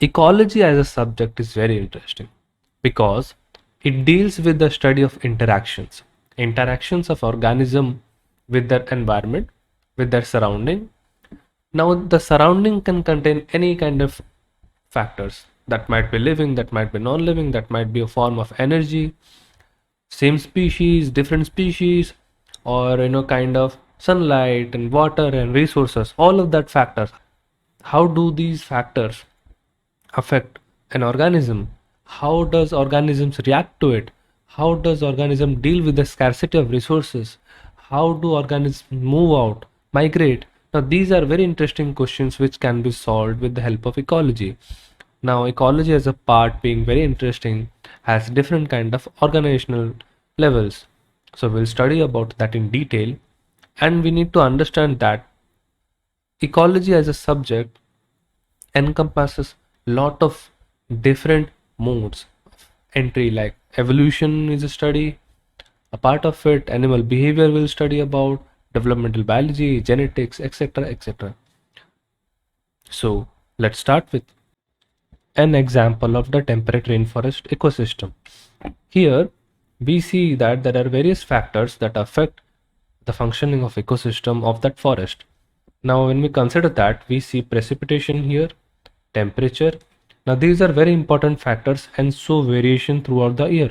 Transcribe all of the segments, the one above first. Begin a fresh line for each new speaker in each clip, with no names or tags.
Ecology as a subject is very interesting because it deals with the study of interactions of organism with their environment, with their surrounding. Now, the surrounding can contain any kind of factors that might be living, that might be non-living, that might be a form of energy, same species, different species, or kind of sunlight and water and resources. All of that factors. How do these factors affect an organism? How does organisms react to it? How does organism deal with the scarcity of resources? How do organisms move out, migrate? Now these are very interesting questions which can be solved with the help of ecology. Now ecology as a part being very interesting has different kind of organizational levels. So we'll study about that in detail, and we need to understand that ecology as a subject encompasses lot of different modes of entry, like evolution is a study, a part of it animal behavior will study about, developmental biology, genetics, etc, etc. So let's start with an example of the temperate rainforest ecosystem. Here we see that there are various factors that affect the functioning of ecosystem of that forest. Now when we consider that, we see precipitation here, temperature. Now these are very important factors and show variation throughout the year.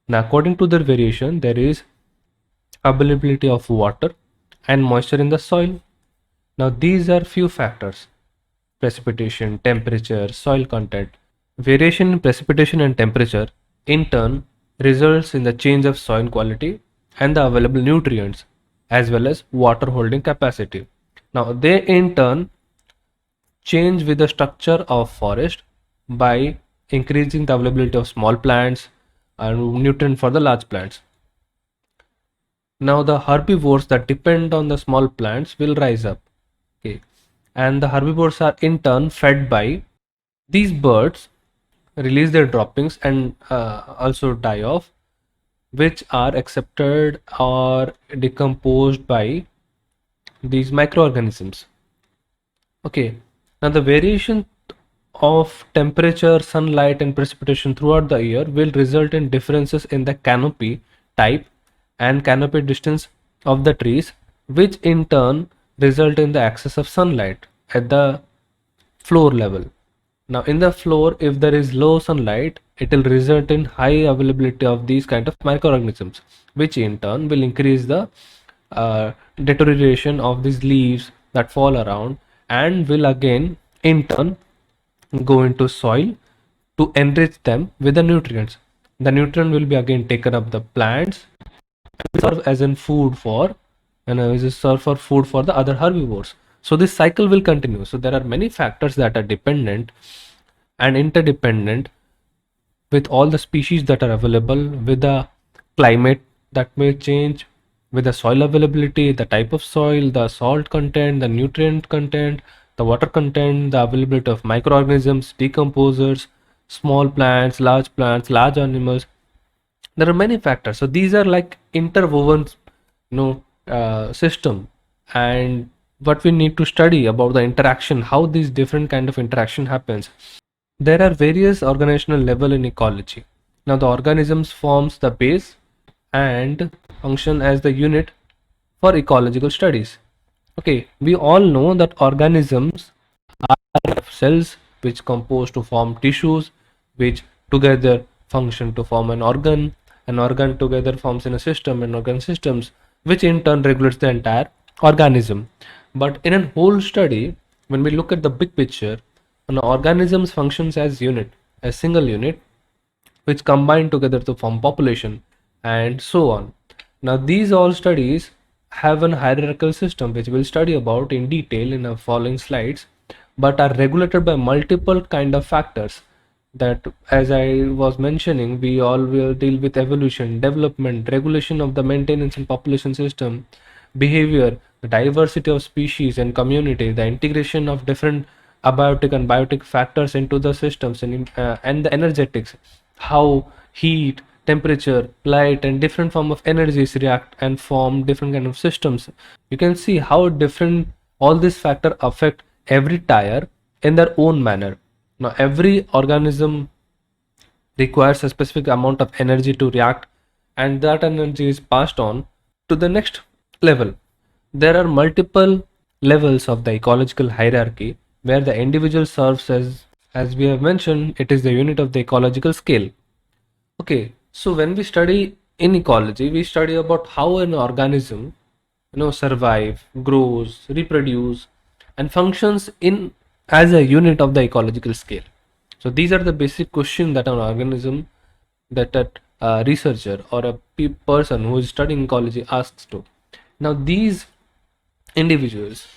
Now according to their variation, there is availability of water and moisture in the soil. Now these are few factors: precipitation, temperature, soil content. Variation in precipitation and temperature in turn results in the change of soil quality and the available nutrients as well as water holding capacity. Now they in turn change with the structure of forest by increasing the availability of small plants and nutrient for the large plants. Now the herbivores that depend on the small plants will rise up. Okay. And the herbivores are in turn fed by these birds, release their droppings and also die off, which are accepted or decomposed by these microorganisms. Okay, now the variation of temperature, sunlight and precipitation throughout the year will result in differences in the canopy type and canopy distance of the trees, which in turn result in the access of sunlight at the floor level. Now in the floor, if there is low sunlight, it will result in high availability of these kind of microorganisms, which in turn will increase the deterioration of these leaves that fall around, and will again in turn go into soil to enrich them with the nutrients. The nutrient will be again taken up the plants, serve as in food for, and is serve for food for the other herbivores. So this cycle will continue. So there are many factors that are dependent and interdependent with all the species that are available, with the climate that may change, with the soil availability, the type of soil, the salt content, the nutrient content, the water content, the availability of microorganisms, decomposers, small plants, large animals. There are many factors. So these are like interwoven, system. And what we need to study about the interaction, how these different kind of interaction happens. There are various organizational level in ecology. Now the organisms forms the base and function as the unit for ecological studies. Okay, we all know that organisms are cells which compose to form tissues, which together function to form an organ together forms in a system, and organ systems, which in turn regulates the entire organism. But in a whole study, when we look at the big picture, an organism's functions as unit, a single unit, which combine together to form population, and so on. Now these all studies have an hierarchical system which we'll study about in detail in the following slides, but are regulated by multiple kind of factors that, as I was mentioning, we all will deal with evolution, development, regulation of the maintenance and population system, behavior, the diversity of species and community, the integration of different abiotic and biotic factors into the systems, and the energetics, how heat, temperature, light and different form of energies react and form different kind of systems. You can see how different all these factors affect every tire in their own manner. Now every organism requires a specific amount of energy to react, and that energy is passed on to the next level. There are multiple levels of the ecological hierarchy where the individual serves as we have mentioned, it is the unit of the ecological scale. Okay, so when we study in ecology, we study about how an organism, survive, grows, reproduce, and functions in as a unit of the ecological scale. So these are the basic questions that an organism, that a researcher or a person who is studying ecology asks to. Now these individuals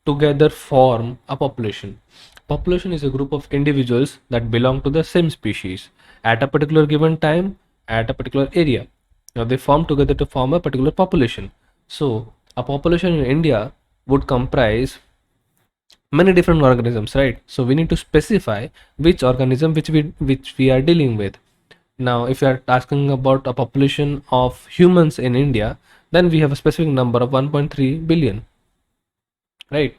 together form a population. Population is a group of individuals that belong to the same species at a particular given time at a particular area. Now they form together to form a particular population. So a population in India would comprise many different organisms, right? So we need to specify which organism which we are dealing with. Now if you are asking about a population of humans in India, then we have a specific number of 1.3 billion, right?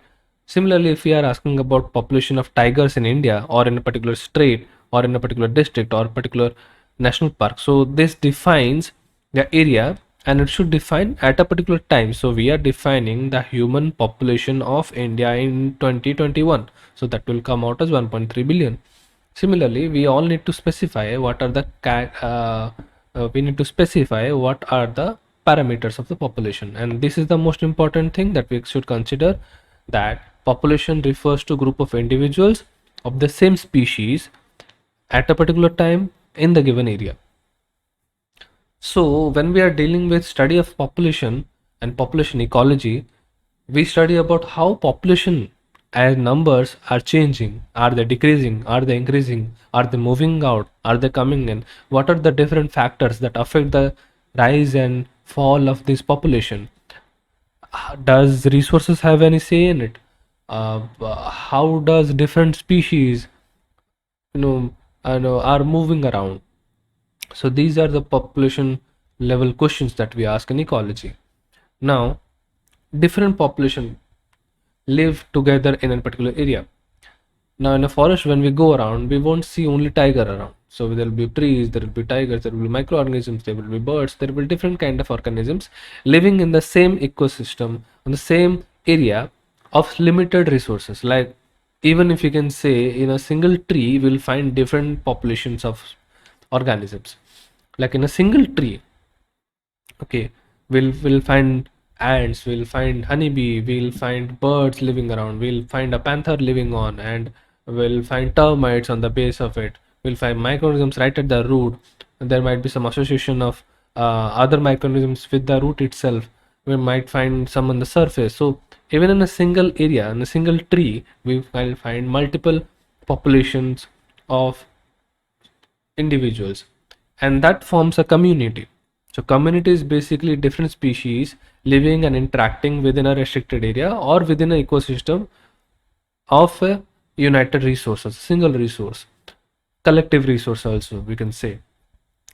Similarly, if we are asking about population of tigers in India or in a particular state or in a particular district or particular national park, so this defines the area and it should define at a particular time. So we are defining the human population of India in 2021, so that will come out as 1.3 billion. Similarly, we all need to specify what are the we need to specify what are the parameters of the population, and this is the most important thing that we should consider, that population refers to group of individuals of the same species at a particular time in the given area. So when we are dealing with study of population and population ecology, we study about how population as numbers are changing. Are they decreasing? Are they increasing? Are they moving out? Are they coming in? What are the different factors that affect the rise and fall of this population? Does resources have any say in it? How does different species, are moving around? So these are the population level questions that we ask in ecology. Now, different population live together in a particular area. Now, in a forest, when we go around, we won't see only tiger around. So there will be trees, there will be tigers, there will be microorganisms, there will be birds, there will be different kind of organisms living in the same ecosystem on the same area of limited resources. Like even if you can say in a single tree, we'll find different populations of organisms. Like in a single tree, okay, we'll find ants, we'll find honeybee, we'll find birds living around, we'll find a panther living on, and we'll find termites on the base of it, we'll find microorganisms right at the root, and there might be some association of other microorganisms with the root itself. We might find some on the surface. So even in a single area, in a single tree, we will find multiple populations of individuals, and that forms a community. So community is basically different species living and interacting within a restricted area or within an ecosystem of a united resources, single resource, collective resource also we can say.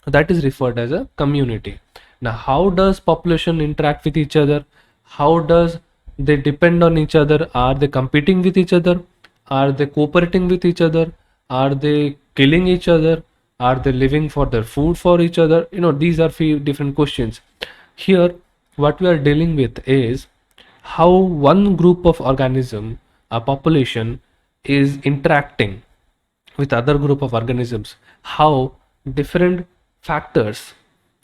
That is referred as a community. Now how does population interact with each other? How does they depend on each other? Are they competing with each other? Are they cooperating with each other? Are they killing each other? Are they living for their food for each other? These are few different questions. Here what we are dealing with is how one group of organism, a population, is interacting with other group of organisms, how different factors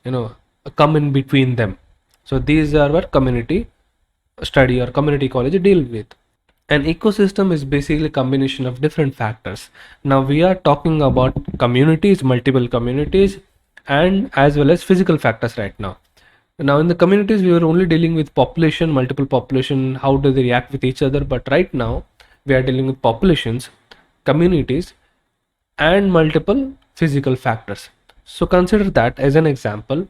you know come in between them. So these are what community study or community ecology deal with. An ecosystem is basically a combination of different factors. Now we are talking about communities, multiple communities, and as well as physical factors right now. Now in the communities we were only dealing with population, multiple population, how do they react with each other, but right now we are dealing with populations, communities, and multiple physical factors. So consider that as an example.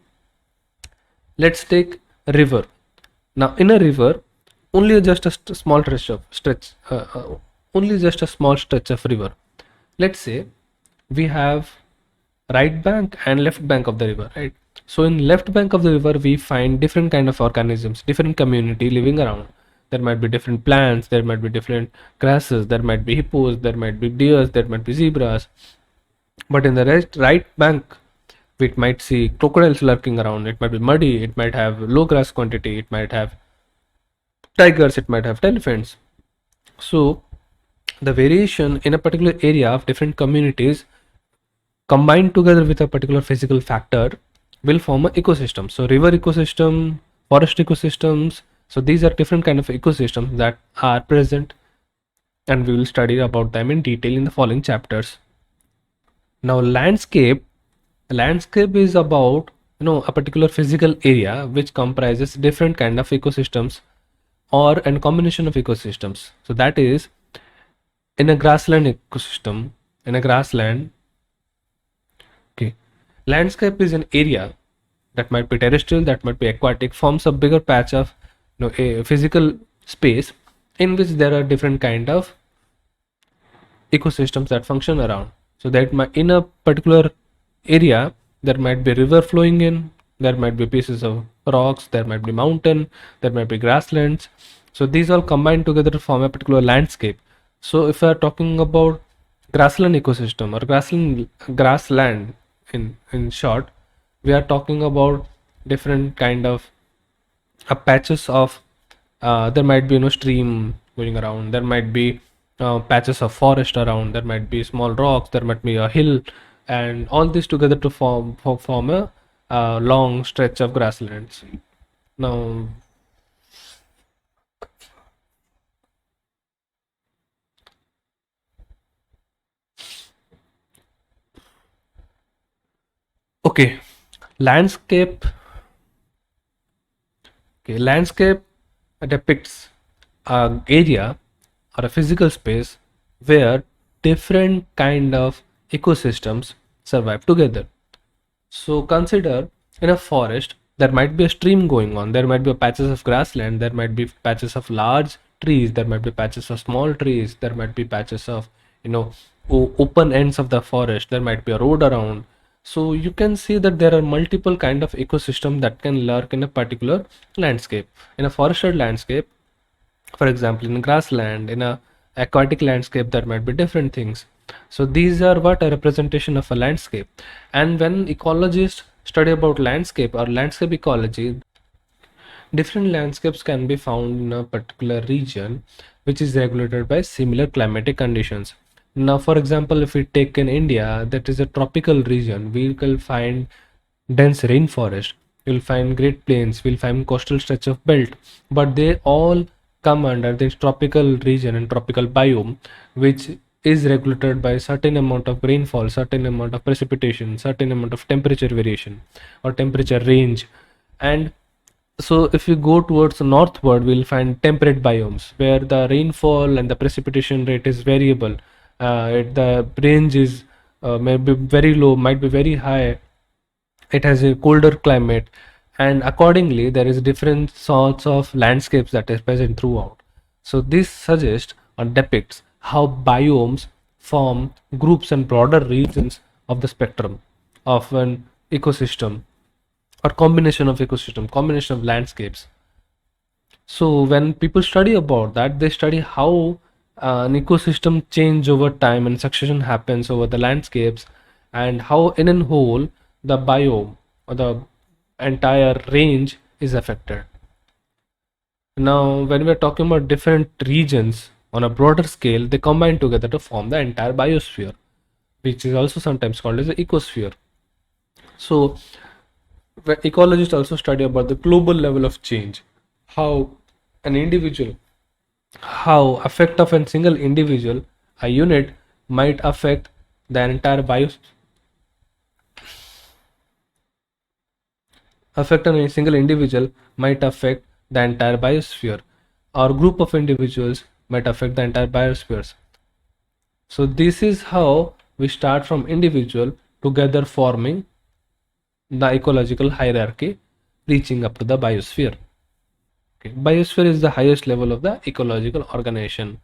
Let's take a river. Now in a river, only just a small only just a small stretch of river. Let's say we have right bank and left bank of the river, right? So in left bank of the river we find different kind of organisms, different community living around. there might be different plants, there might be different grasses, there might be hippos, there might be deers, there might be zebras. But in the right bank, we might see crocodiles lurking around. It might be muddy, it might have low grass quantity, it might have tigers, it might have elephants. So the variation in a particular area of different communities combined together with a particular physical factor will form an ecosystem. So river ecosystem, forest ecosystems, so these are different kind of ecosystems that are present, and we will study about them in detail in the following chapters. Now landscape is about, a particular physical area which comprises different kind of ecosystems or a combination of ecosystems. So that is, in a grassland ecosystem, in a grassland, okay, landscape is an area that might be terrestrial, that might be aquatic, forms a bigger patch of, a physical space in which there are different kind of ecosystems that function around. So that in a particular area there might be river flowing in, there might be pieces of rocks, there might be mountain, there might be grasslands. So these all combine together to form a particular landscape. So if we are talking about grassland ecosystem or grassland in short, we are talking about different kind of patches of, there might be stream going around, there might be patches of forest around, there might be small rocks, there might be a hill, and all this together to form a long stretch of grasslands. Now okay, landscape landscape depicts a area or a physical space where different kind of ecosystems survive together. So consider, in a forest there might be a stream going on, there might be patches of grassland, there might be patches of large trees, there might be patches of small trees, there might be patches of, open ends of the forest, there might be a road around. So you can see that there are multiple kind of ecosystem that can lurk in a particular landscape. In a forested landscape, for example, in grassland, in a aquatic landscape, there might be different things. So these are what a representation of a landscape. And when ecologists study about landscape or landscape ecology, different landscapes can be found in a particular region which is regulated by similar climatic conditions. Now, for example, if we take in India, that is a tropical region, we will find dense rainforest, you'll find great plains, we'll find coastal stretch of belt, but they all come under this tropical region and tropical biome, which is regulated by certain amount of rainfall, certain amount of precipitation, certain amount of temperature variation or temperature range. And so if we go towards the northward, we'll find temperate biomes where the rainfall and the precipitation rate is variable. The range is maybe very low, might be very high. It has a colder climate, and accordingly there is different sorts of landscapes that is present throughout. So this suggests or depicts how biomes form groups and broader regions of the spectrum of an ecosystem or combination of ecosystem, combination of landscapes. So when people study about that, they study how an ecosystem change over time and succession happens over the landscapes, and how in and whole the biome or the entire range is affected. Now when we're talking about different regions on a broader scale, they combine together to form the entire biosphere, which is also sometimes called as the ecosphere. So ecologists also study about the global level of change, how an individual, how effect of a single individual, a unit, might affect the entire effect on a single individual might affect the entire biosphere, or group of individuals might affect the entire biospheres. So this is how we start from individual together forming the ecological hierarchy, reaching up to the biosphere. Okay. Biosphere is the highest level of the ecological organization.